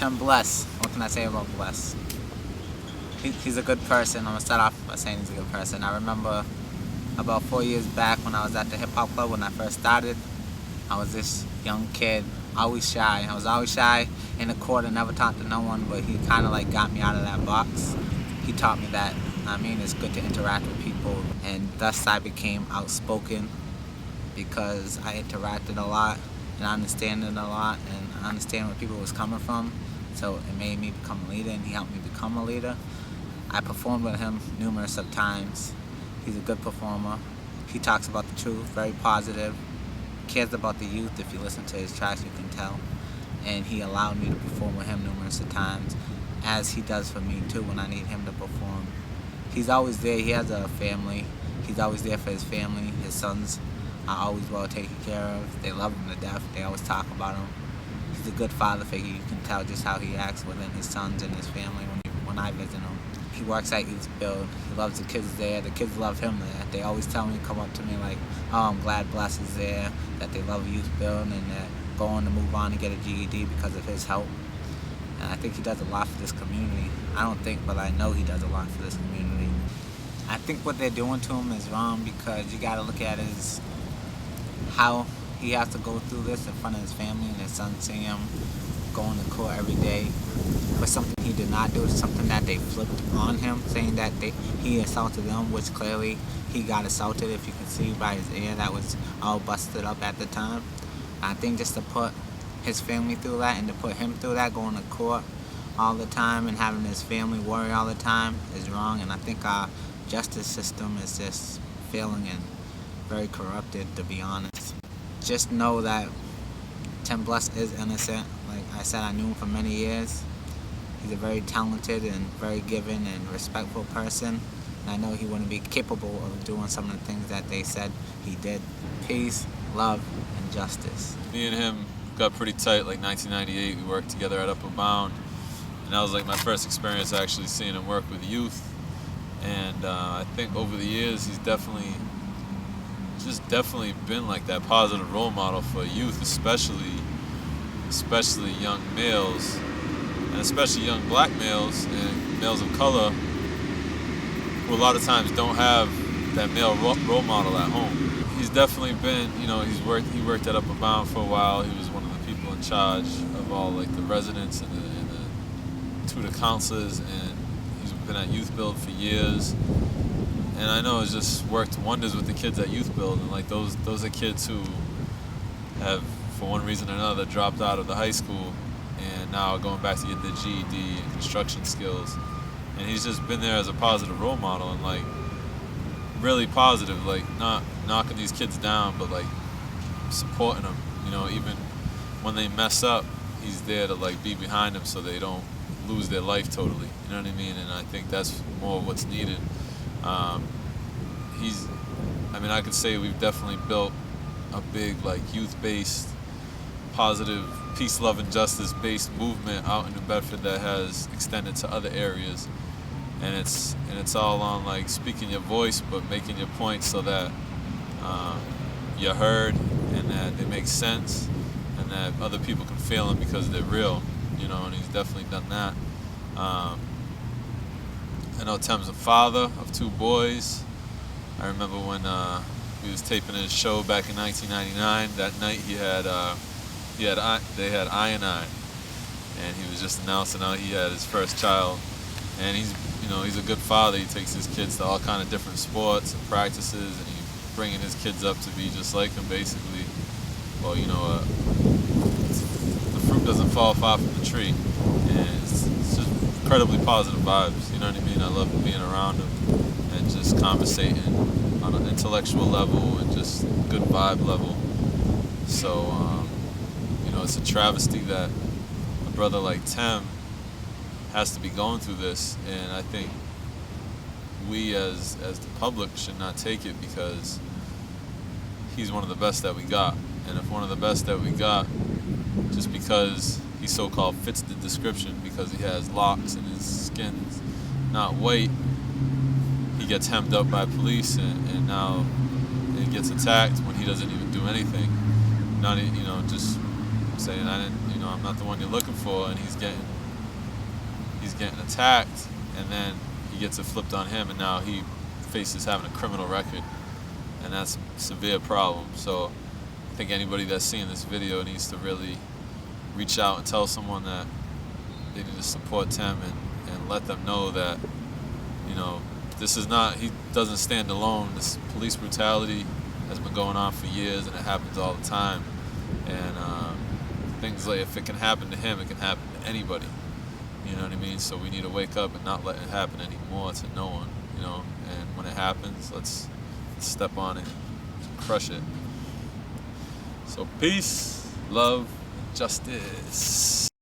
Tim Bless. What can I say about Bless? He's a good person. I'm going to start off by saying he's a good person. I remember about 4 years back when I was at the hip hop club when I first started. I was this young kid, always shy. I was always shy in the court and never talked to no one, but he kind of like got me out of that box. He taught me that, it's good to interact with people, and thus I became outspoken because I interacted a lot and I understand it a lot and I understand where people was coming from. So it made me become a leader and he helped me become a leader. I performed with him numerous of times. He's a good performer. He talks about the truth, very positive. Cares about the youth. If you listen to his tracks, you can tell. And he allowed me to perform with him numerous of times, as he does for me too when I need him to perform. He's always there. He has a family. He's always there for his family. His sons are always well taken care of. They love him to death. They always talk about him. He's a good father figure. You can tell just how he acts within his sons and his family when I visit him. He works at Youth Build. He loves the kids there. The kids love him there. They always tell me, come up to me like, oh, I'm glad Bless is there, that they love Youth Build and they're going to move on and get a GED because of his help. And I think he does a lot for this community. I don't think, but I know he does a lot for this community. I think what they're doing to him is wrong because you got to look at it as how he has to go through this in front of his family and his son seeing him going to court every day for something he did not do, something that they flipped on him, saying that he assaulted them, which clearly he got assaulted, if you can see by his ear that was all busted up at the time. I think just to put his family through that and to put him through that, going to court all the time and having his family worry all the time is wrong, and I think our justice system is just failing and very corrupted, to be honest. Just know that Tim Bless is innocent. Like I said, I knew him for many years. He's a very talented and very giving and respectful person. And I know he wouldn't be capable of doing some of the things that they said he did. Peace, love, and justice. Me and him got pretty tight like 1998. We worked together at Upper Bound. And that was like my first experience actually seeing him work with youth. And I think over the years he's definitely been like that positive role model for youth, especially young males, and especially young black males and males of color who a lot of times don't have that male role model at home. He's definitely been, he worked at Upper Bound for a while. He was one of the people in charge of all like the residents and the tutor counselors, and he's been at Youth Build for years. And I know it's just worked wonders with the kids at Youth Build, and like those are kids who have, for one reason or another, dropped out of the high school and now are going back to get their GED and construction skills. And he's just been there as a positive role model and like really positive, like not knocking these kids down, but like supporting them. Even when they mess up, he's there to like be behind them so they don't lose their life totally. You know what I mean? And I think that's more what's needed. I could say we've definitely built a big like youth-based, positive, peace, love, and justice-based movement out in New Bedford that has extended to other areas, and it's all on like speaking your voice but making your point so that you're heard and that they make sense and that other people can feel them because they're real, and he's definitely done that. I know Tim's a father of 2 boys. I remember when he was taping his show back in 1999. That night they had I&I, and he was just announcing how he had his first child. And he's a good father. He takes his kids to all kind of different sports and practices, and he's bringing his kids up to be just like him, basically. Well, the fruit doesn't fall far from the tree, and it's just incredibly positive vibes. You know what I mean? I love being around him and just conversating on an intellectual level and just good vibe level. So, it's a travesty that a brother like Tim has to be going through this, and I think we as the public should not take it because he's one of the best that we got. And if one of the best that we got, just because he so-called fits the description because he has locks and his skin's not white, he gets hemmed up by police and now he gets attacked when he doesn't even do anything. Not, just saying I didn't, I'm not the one you're looking for, and he's getting attacked, and then he gets it flipped on him, and now he faces having a criminal record, and that's a severe problem. So I think anybody that's seeing this video needs to really reach out and tell someone that they need to support Tim and let them know that, this is not, he doesn't stand alone. This police brutality has been going on for years, and it happens all the time. And things like, if it can happen to him, it can happen to anybody. You know what I mean? So we need to wake up and not let it happen anymore to no one. And when it happens, let's step on it, crush it. So peace, love, justice.